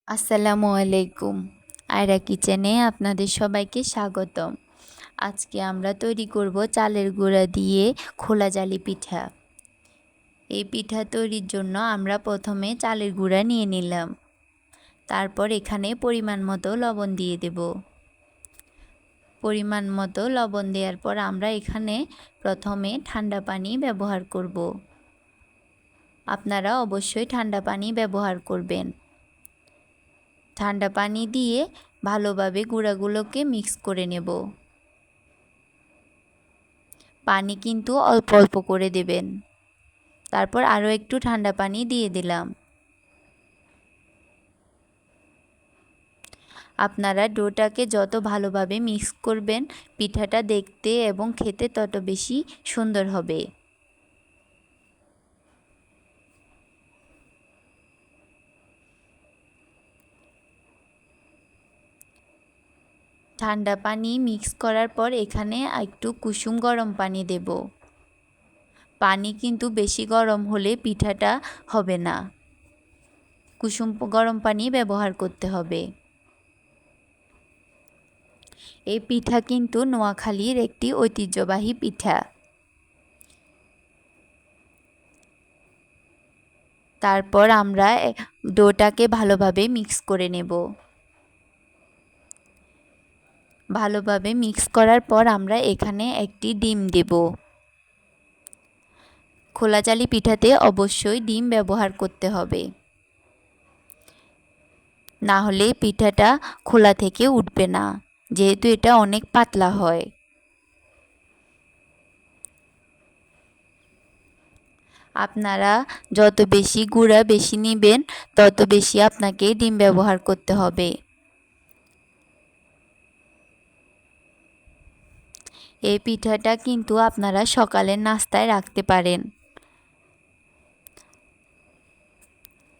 আসসালামু আলাইকুম। আয়রা কিচেনে আপনাদের সবাইকে স্বাগতম। আজকে আমরা তৈরি করব চালের গুঁড়া দিয়ে খোলা জালি পিঠা। এই পিঠা তৈরির জন্য আমরা প্রথমে চালের গুঁড়া নিয়ে নিলাম। তারপর এখানে পরিমাণ মতো লবণ দিয়ে দেব। পরিমাণ মতো লবণ দেওয়ার পর আমরা এখানে প্রথমে ঠান্ডা পানি ব্যবহার করব। আপনারা অবশ্যই ঠান্ডা পানি ব্যবহার করবেন। ঠান্ডা পানি দিয়ে ভালোভাবে গুঁড়াগুলোকে মিক্স করে নেব। পানি কিন্তু অল্প অল্প করে দেবেন। তারপর আরও একটু ঠান্ডা পানি দিয়ে দিলাম। আপনারা ডোটাকে যত ভালোভাবে মিক্স করবেন পিঠাটা দেখতে এবং খেতে তত বেশি সুন্দর হবে। ঠান্ডা পানি মিক্স করার পর এখানে একটু কুসুম গরম পানি দেব। পানি কিন্তু বেশি গরম হলে পিঠাটা হবে না। কুসুম গরম পানি ব্যবহার করতে হবে। এই পিঠা কিন্তু নোয়াখালীর একটি ঐতিহ্যবাহী পিঠা। তারপর আমরা ডোটাকে ভালোভাবে মিক্স করে নেব। ভালোভাবে মিক্স করার পর আমরা এখানে একটি ডিম দেব। খোলা জালি পিঠাতে অবশ্যই ডিম ব্যবহার করতে হবে, না হলে পিঠাটা খোলা থেকে উঠবে না, যেহেতু এটা অনেক পাতলা হয়। আপনারা যত বেশি গুঁড়া বেশি নেবেন তত বেশি আপনাকে ডিম ব্যবহার করতে হবে। এই পিঠাটা কিন্তু আপনারা সকালের নাস্তায় রাখতে পারেন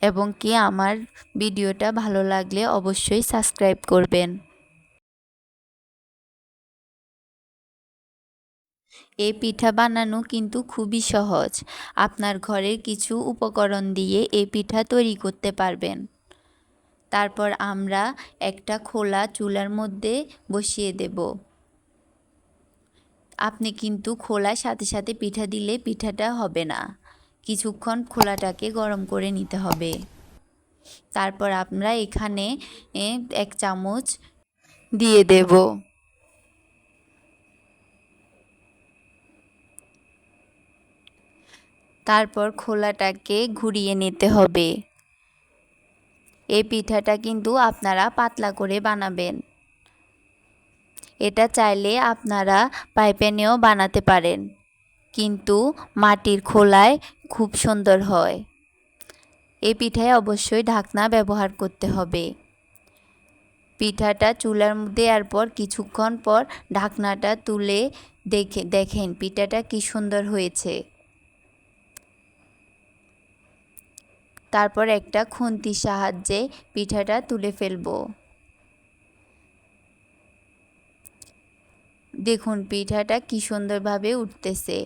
এবং কি আমার ভিডিওটা ভালো লাগলে অবশ্যই সাবস্ক্রাইব করবেন। এই পিঠা বানানো কিন্তু খুবই সহজ। আপনার ঘরের কিছু উপকরণ দিয়ে এই পিঠা তৈরি করতে পারবেন। তারপর আমরা একটা খোলা চুলার মধ্যে বসিয়ে দেব। আপনি কিন্তু খোলার সাথে সাথে পিঠা দিলে পিঠাটা হবে না। কিছুক্ষণ খোলাটাকে গরম করে নিতে হবে। তারপর আমরা এখানে 1 চামচ দিয়ে দেব। তারপর খোলাটাকে ঘুরিয়ে নিতে হবে। এই পিঠাটা কিন্তু আপনারা পাতলা করে বানাবেন। এটা চাইলে আপনারা পাইপ্যানেও বানাতে পারেন, কিন্তু মাটির খোলায় খুব সুন্দর হয়। এই পিঠায় অবশ্যই ঢাকনা ব্যবহার করতে হবে। পিঠাটা চুলার মধ্যে দেওয়ার পর কিছুক্ষণ পর ঢাকনাটা তুলে দেখেন পিঠাটা কি সুন্দর হয়েছে। তারপর একটা খুন্তির সাহায্যে পিঠাটা তুলে ফেলব। দেখুন পিঠাটা কি সুন্দরভাবে উঠতেছে।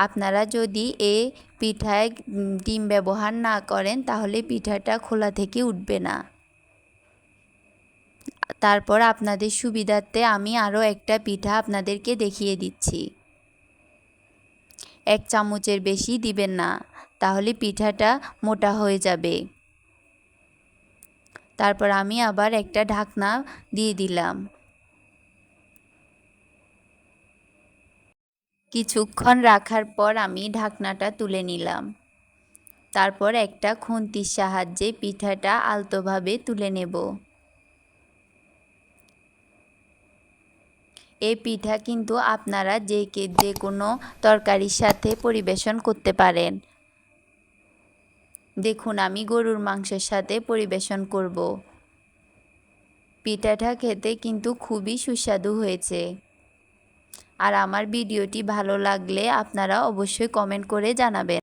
আপনারা যদি এই পিঠায় ডিম ব্যবহার না করেন তাহলে পিঠাটা খোলা থেকে উঠবে না। তারপর আপনাদের সুবিধার্থে আমি আরও একটা পিঠা আপনাদেরকে দেখিয়ে দিচ্ছি। 1 চামচের বেশি দিবেন না, তাহলে পিঠাটা মোটা হয়ে যাবে। তারপর আমি আবার একটা ঢাকনা দিয়ে দিলাম। কিছুক্ষণ রাখার পর আমি ঢাকনাটা তুলে নিলাম। তারপর একটা খুন্তির সাহায্যে পিঠাটা আলতোভাবে তুলে নেব। এই পিঠা কিন্তু আপনারা যে কোনো তরকারির সাথে পরিবেশন করতে পারেন। দেখুন আমি গরুর মাংসের সাথে পরিবেশন করব। পিঠাটা খেতে কিন্তু খুবই সুস্বাদু হয়েছে। আর আমার ভিডিওটি ভালো লাগলে আপনারা অবশ্যই কমেন্ট করে জানাবেন।